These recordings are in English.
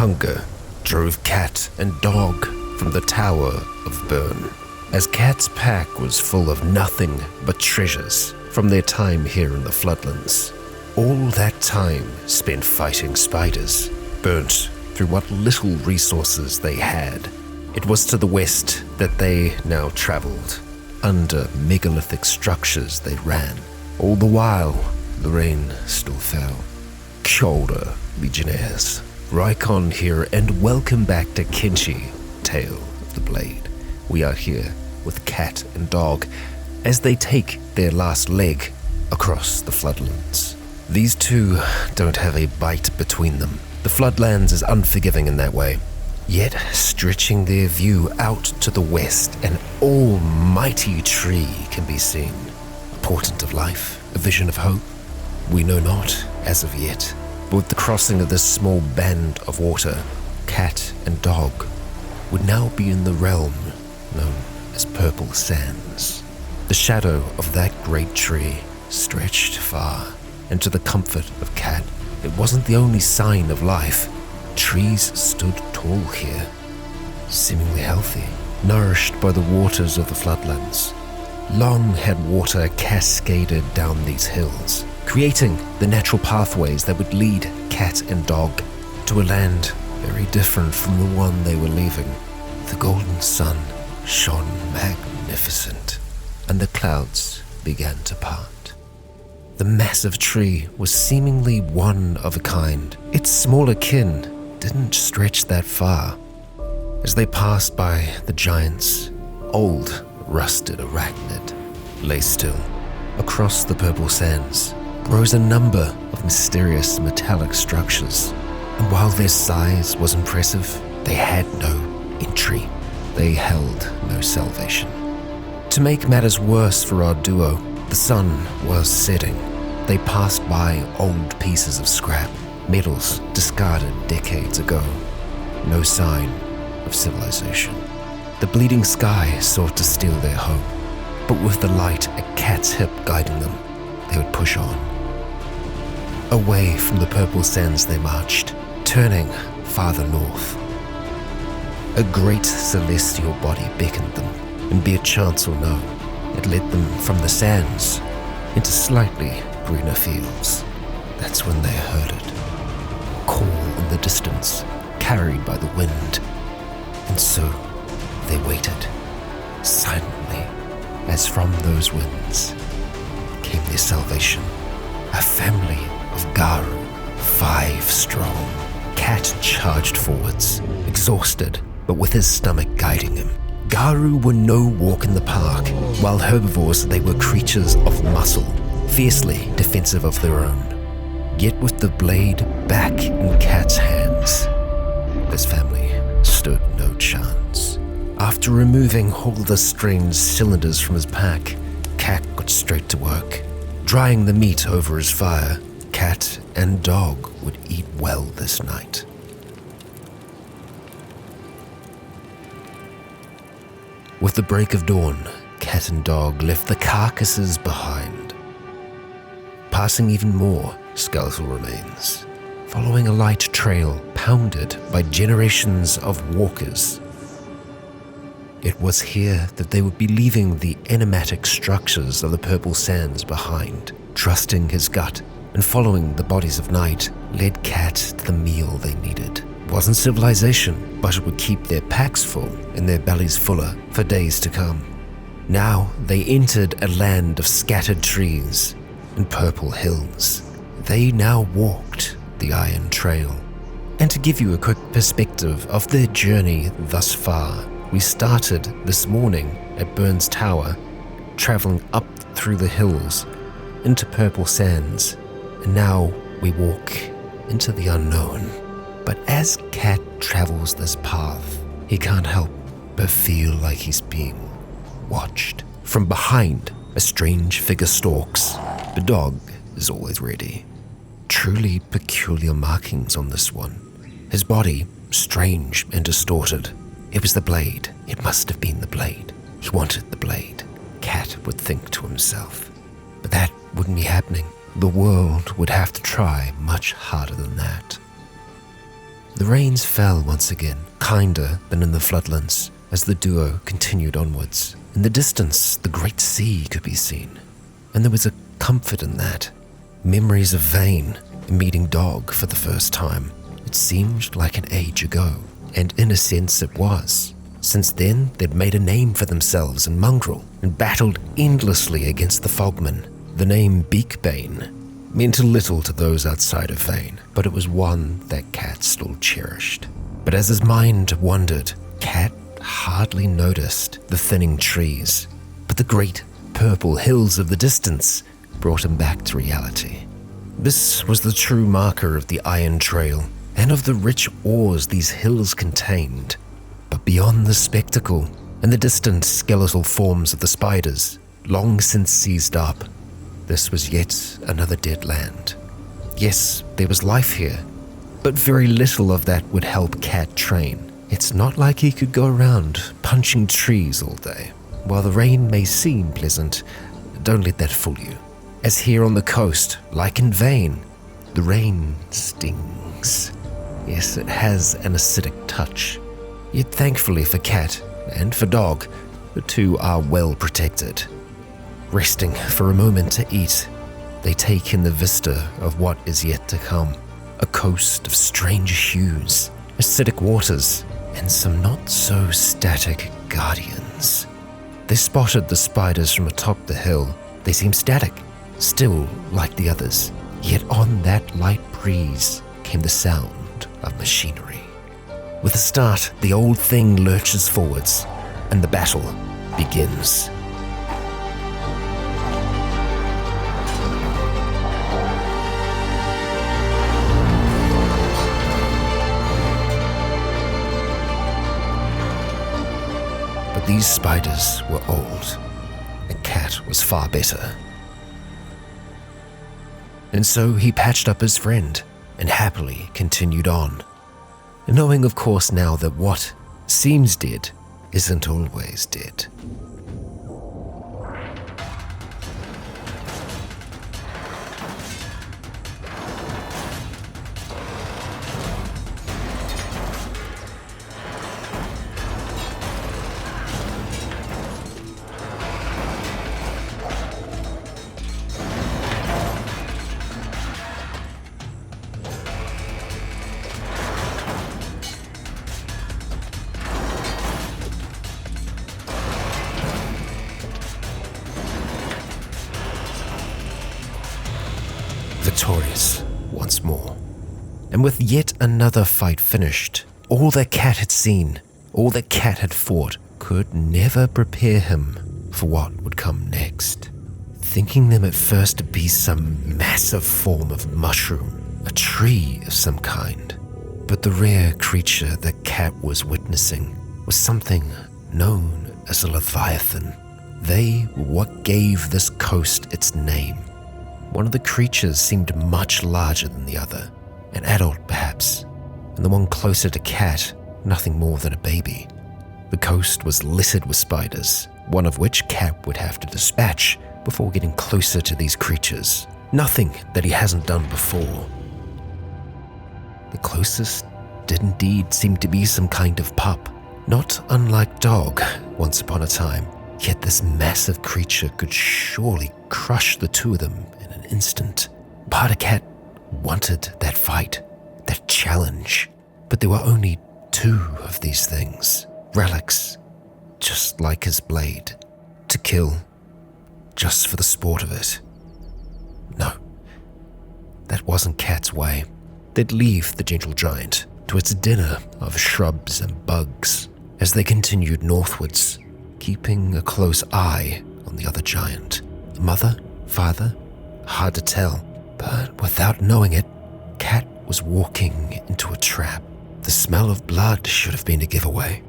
hunger drove cat and dog from the Tower of Burn, as Cat's pack was full of nothing but treasures from their time here in the Floodlands. All that time spent fighting spiders, burnt through what little resources they had. It was to the west that they now traveled. Under megalithic structures they ran. All the while, the rain still fell. Kia ora, Legionnaires. Rycon here, and welcome back to Kenshi, Tale of the Blade. We are here with cat and dog as they take their last leg across the Floodlands. These two don't have a bite between them. The Floodlands is unforgiving in that way. Yet, stretching their view out to the west, an almighty tree can be seen. A portent of life, a vision of hope? We know not, as of yet. But with the crossing of this small band of water, cat and dog would now be in the realm known as Purple Sands. The shadow of that great tree stretched far, and to the comfort of cat, it wasn't the only sign of life. Trees stood tall here, seemingly healthy, nourished by the waters of the Floodlands. Long had water cascaded down these hills, creating the natural pathways that would lead cat and dog to a land very different from the one they were leaving. The golden sun shone magnificent, and the clouds began to part. The massive tree was seemingly one of a kind. Its smaller kin didn't stretch that far. As they passed by the giants, old, rusted arachnid lay still. Across the Purple Sands rose a number of mysterious metallic structures, and while their size was impressive, they had no entry. They held no salvation. To make matters worse for our duo, the sun was setting. They passed by old pieces of scrap, metals discarded decades ago. No sign of civilization. The bleeding sky sought to steal their hope, but with the light at Cat's hip guiding them, they would push on. Away from the Purple Sands they marched, turning farther north. A great celestial body beckoned them, and be it chance or no, it led them from the sands into slightly greener fields. That's when they heard it. A call in the distance, carried by the wind. And so they waited, silently, as from those winds came their salvation. A family of Garu, 5 strong. Cat charged forwards, exhausted, but with his stomach guiding him. Garu were no walk in the park. While herbivores, they were creatures of muscle, fiercely defensive of their own. Yet with the blade back in Cat's hands, this family stood no chance. After removing all the strange cylinders from his pack, Cat got straight to work. Drying the meat over his fire, cat and dog would eat well this night. With the break of dawn, cat and dog left the carcasses behind, passing even more skeletal remains, following a light trail pounded by generations of walkers. It was here that they would be leaving the enigmatic structures of the Purple Sands behind. Trusting his gut and following the bodies of night led Cat to the meal they needed. It wasn't civilization, but it would keep their packs full and their bellies fuller for days to come. Now they entered a land of scattered trees and purple hills. They now walked the Iron Trail. And to give you a quick perspective of their journey thus far, we started this morning at Burns Tower, traveling up through the hills into Purple Sands, and now we walk into the unknown. But as Cat travels this path, he can't help but feel like he's being watched. From behind, a strange figure stalks. The dog is always ready. Truly peculiar markings on this one. His body, strange and distorted. It was the blade. It must have been the blade. He wanted the blade. Cat would think to himself. But that wouldn't be happening. The world would have to try much harder than that. The rains fell once again, kinder than in the floodlands, as the duo continued onwards. In the distance, the great sea could be seen, and there was a comfort in that. Memories of Vane meeting Dog for the first time. It seemed like an age ago, and in a sense it was. Since then, they'd made a name for themselves in Mongrel and battled endlessly against the Fogmen. The name Beakbane meant little to those outside of Vane, but it was one that Cat still cherished. But as his mind wandered, Cat hardly noticed the thinning trees, but the great purple hills of the distance brought him back to reality. This was the true marker of the Iron Trail and of the rich ores these hills contained. But beyond the spectacle and the distant skeletal forms of the spiders, long since seized up, this was yet another dead land. Yes, there was life here, but very little of that would help Cat train. It's not like he could go around punching trees all day. While the rain may seem pleasant, don't let that fool you. As here on the coast, like in Vane, the rain stings. Yes, it has an acidic touch. Yet thankfully for Cat and for Dog, the two are well protected. Resting for a moment to eat, they take in the vista of what is yet to come. A coast of strange hues, acidic waters, and some not so static guardians. They spotted the spiders from atop the hill. They seemed static, still like the others. Yet on that light breeze came the sound of machinery. With a start, the old thing lurches forwards, and the battle begins. But these spiders were old, and Cat was far better. And so he patched up his friend and happily continued on, knowing of course now that what seems dead isn't always dead. Victorious once more. And with yet another fight finished, all that Cat had seen, all that Cat had fought, could never prepare him for what would come next. Thinking them at first to be some massive form of mushroom, a tree of some kind. But the rare creature that Cat was witnessing was something known as a Leviathan. They were what gave this coast its name. One of the creatures seemed much larger than the other, an adult perhaps, and the one closer to Cat, nothing more than a baby. The coast was littered with spiders, one of which Cat would have to dispatch before getting closer to these creatures. Nothing that he hasn't done before. The closest did indeed seem to be some kind of pup, not unlike Dog once upon a time. Yet this massive creature could surely crush the two of them in an instant. Part of Cat wanted that fight, that challenge, but there were only two of these things, relics, just like his blade, to kill, just for the sport of it. No, that wasn't Cat's way. They'd leave the gentle giant to its dinner of shrubs and bugs as they continued northwards, keeping a close eye on the other giant. Mother? Father? Hard to tell, but without knowing it, Cat was walking into a trap. The smell of blood should have been a giveaway.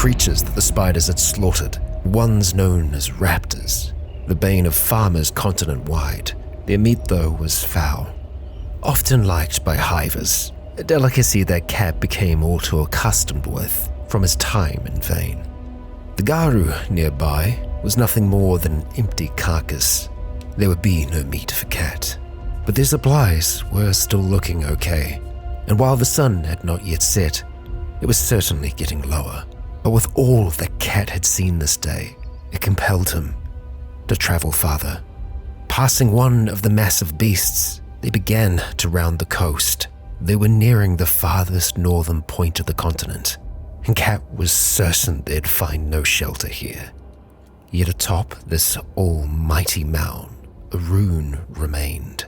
creatures that the spiders had slaughtered, ones known as raptors, the bane of farmers continent-wide. Their meat, though, was foul, often liked by hivers, a delicacy that Cat became all too accustomed with from his time in Vane. The garu nearby was nothing more than an empty carcass. There would be no meat for Cat, but their supplies were still looking okay, and while the sun had not yet set, it was certainly getting lower. But with all that Cat had seen this day, it compelled him to travel farther. Passing one of the massive beasts, they began to round the coast. They were nearing the farthest northern point of the continent, and Cat was certain they'd find no shelter here. Yet atop this almighty mound, a rune remained.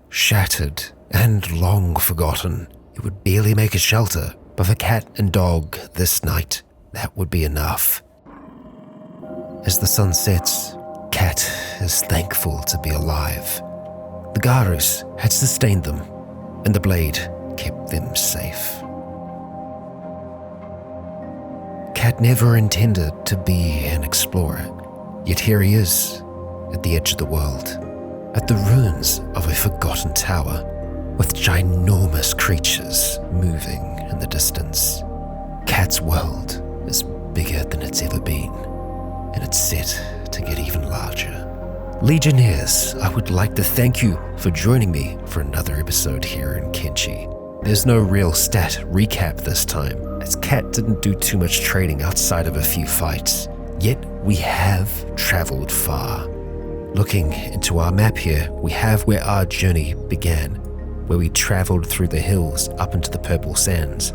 Shattered and long forgotten, it would barely make a shelter, but for Cat and Dog this night, that would be enough. As the sun sets, Cat is thankful to be alive. The garus had sustained them, and the blade kept them safe. Cat never intended to be an explorer, yet here he is, at the edge of the world, at the ruins of a forgotten tower, with ginormous creatures moving in the distance. Cat's world is bigger than it's ever been, and it's set to get even larger. Legionnaires, I would like to thank you for joining me for another episode here in Kenshi. There's no real stat recap this time, as Cat didn't do too much trading outside of a few fights, yet we have traveled far. Looking into our map here, we have where our journey began, where we traveled through the hills up into the purple sands,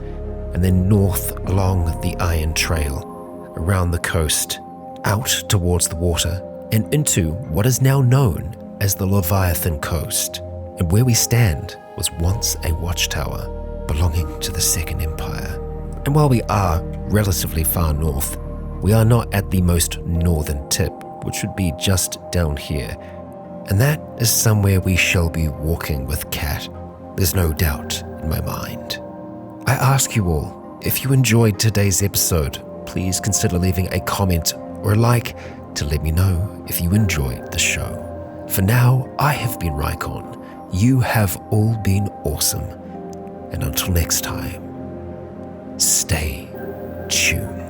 and then north along the Iron Trail, around the coast, out towards the water, and into what is now known as the Leviathan Coast. And where we stand was once a watchtower belonging to the Second Empire. And while we are relatively far north, we are not at the most northern tip, which would be just down here. And that is somewhere we shall be walking with Cat. There's no doubt in my mind. I ask you all, if you enjoyed today's episode, please consider leaving a comment or a like to let me know if you enjoyed the show. For now, I have been Rycon. You have all been awesome. And until next time, stay tuned.